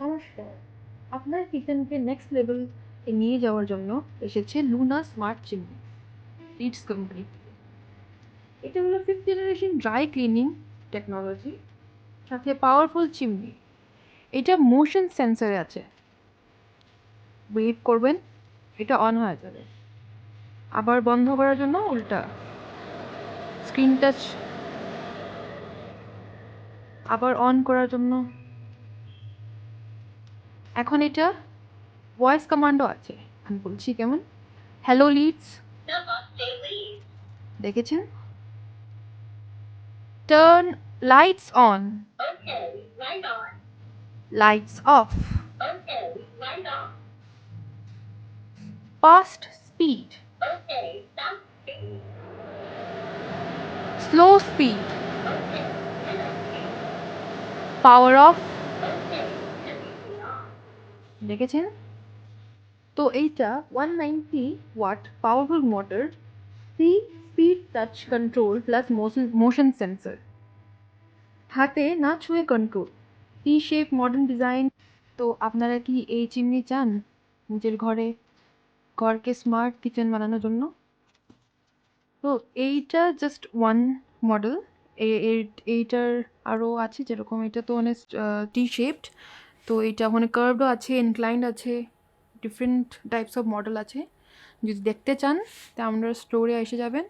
নমস্কার। আপনার কিচেনকে next level এ নিয়ে যাওয়ার জন্য এসেছে Luna smart chimney leads company. এটা হলো 5th generation dry cleaning technology, সাথে পাওয়ারফুল চিমনি। এটা মোশন সেন্সরে আছে, ওয়েভ করবেন এটা অন হয়ে যাবে, আবার বন্ধ করার জন্য উল্টা স্ক্রিন টাচ, আবার অন করার জন্য। এখন এটা ভয়েস কমান্ডও আছে, আমি বলছি কেমন, হ্যালো লিডস, দেখেছেন? Turn lights on, lights off, fast speed, slow speed, power off, দেখেছেন? তো এইটা 190 watt powerful motor, 3 speed touch control plus motion sensor, হাতে না ছুঁয়ে control, T shape modern design. তো আপনারা কি এই চিমনি চান নিজের ঘরকে স্মার্ট কিচেন বানানোর জন্য? তো এইটা জাস্ট ওয়ান মডেল। এইটার আরও আছে, যেরকম এটা তো অনেক টি শেপড, তো এইটা ওখানে কার্ভও আছে, ইনক্লাইন্ড আছে, ডিফারেন্ট টাইপস অফ মডেল আছে। যদি দেখতে চান তা আমরা স্টোরে এসে যাবেন,